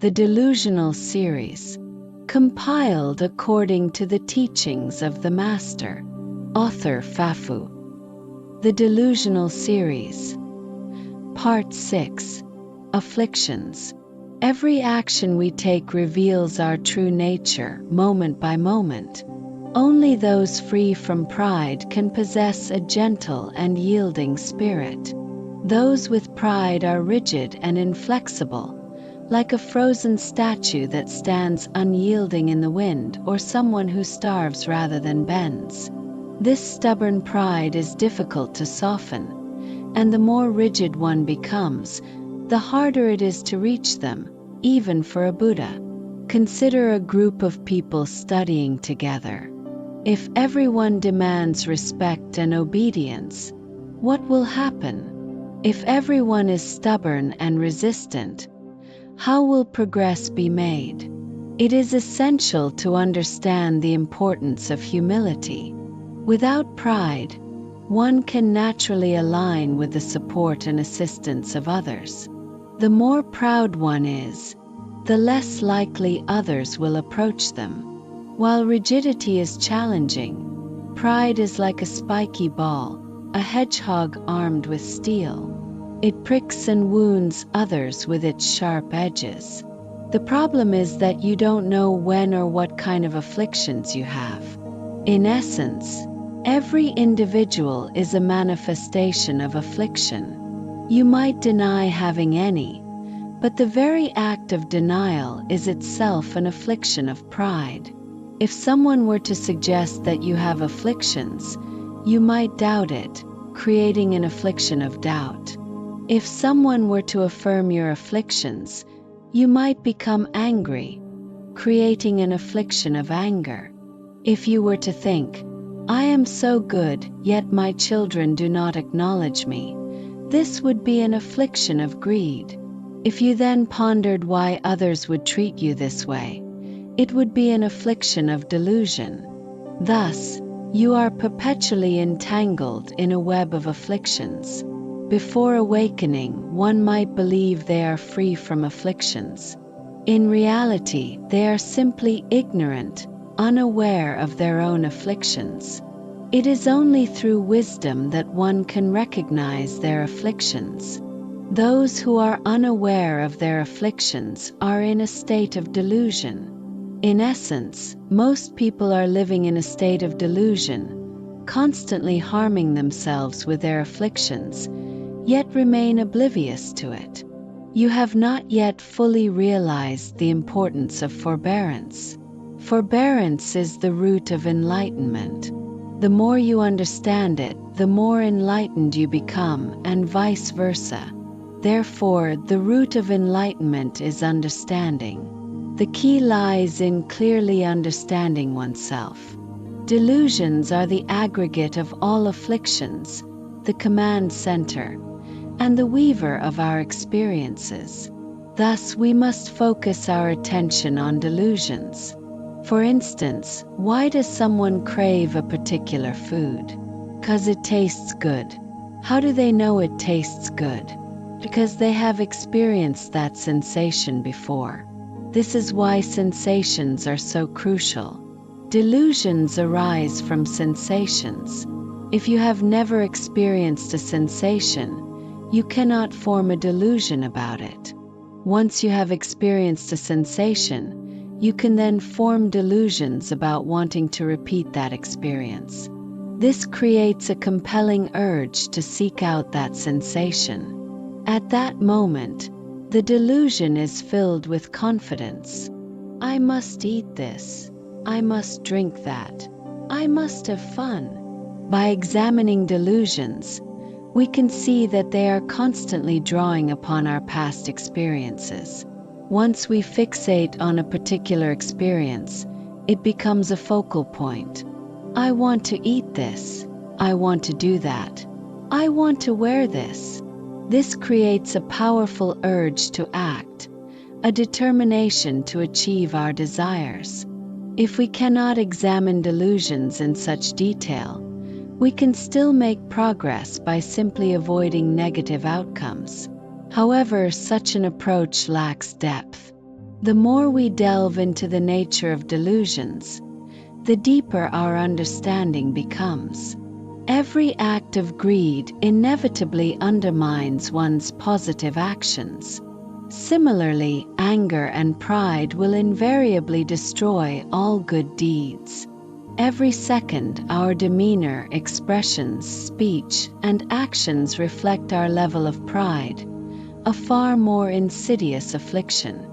the Delusional Series, compiled according to the teachings of the Master, author Fafu. The Delusional Series, Part 6, Afflictions. Every action we take reveals our true nature, moment by moment. Only those free from pride can possess a gentle and yielding spirit. Those with pride are rigid and inflexible, like a frozen statue that stands unyielding in the wind, or someone who starves rather than bends. This stubborn pride is difficult to soften, and the more rigid one becomes, the harder it is to reach them, even for a Buddha. Consider a group of people studying together. If everyone demands respect and obedience, what will happen? If everyone is stubborn and resistant, how will progress be made? It is essential to understand the importance of humility. Without pride, one can naturally align with the support and assistance of others. The more proud one is, the less likely others will approach them. While rigidity is challenging, pride is like a spiky ball, a hedgehog armed with steel. It pricks and wounds others with its sharp edges. The problem is that you don't know when or what kind of afflictions you have. In essence, every individual is a manifestation of affliction. You might deny having any, but the very act of denial is itself an affliction of pride. If someone were to suggest that you have afflictions, you might doubt it, creating an affliction of doubt. If someone were to affirm your afflictions, you might become angry, creating an affliction of anger. If you were to think, "I am so good, yet my children do not acknowledge me," this would be an affliction of greed. If you then pondered why others would treat you this way, it would be an affliction of delusion. Thus, you are perpetually entangled in a web of afflictions. Before awakening, one might believe they are free from afflictions. In reality, they are simply ignorant, unaware of their own afflictions. It is only through wisdom that one can recognize their afflictions. Those who are unaware of their afflictions are in a state of delusion. In essence, most people are living in a state of delusion, constantly harming themselves with their afflictions, yet remain oblivious to it. You have not yet fully realized the importance of forbearance. Forbearance is the root of enlightenment. The more you understand it, the more enlightened you become, and vice versa. Therefore, the root of enlightenment is understanding. The key lies in clearly understanding oneself. Delusions are the aggregate of all afflictions, the command center, and the weaver of our experiences. Thus, we must focus our attention on delusions. For instance, why does someone crave a particular food? Because it tastes good. How do they know it tastes good? Because they have experienced that sensation before. This is why sensations are so crucial. Delusions arise from sensations. If you have never experienced a sensation, you cannot form a delusion about it. Once you have experienced a sensation, you can then form delusions about wanting to repeat that experience. This creates a compelling urge to seek out that sensation. At that moment, the delusion is filled with confidence. I must eat this. I must drink that. I must have fun. By examining delusions, we can see that they are constantly drawing upon our past experiences. Once we fixate on a particular experience, it becomes a focal point. I want to eat this. I want to do that. I want to wear this. This creates a powerful urge to act, a determination to achieve our desires. If we cannot examine delusions in such detail, we can still make progress by simply avoiding negative outcomes. However, such an approach lacks depth. The more we delve into the nature of delusions, the deeper our understanding becomes. Every act of greed inevitably undermines one's positive actions. Similarly, anger and pride will invariably destroy all good deeds. Every second, our demeanor, expressions, speech, and actions reflect our level of pride, a far more insidious affliction.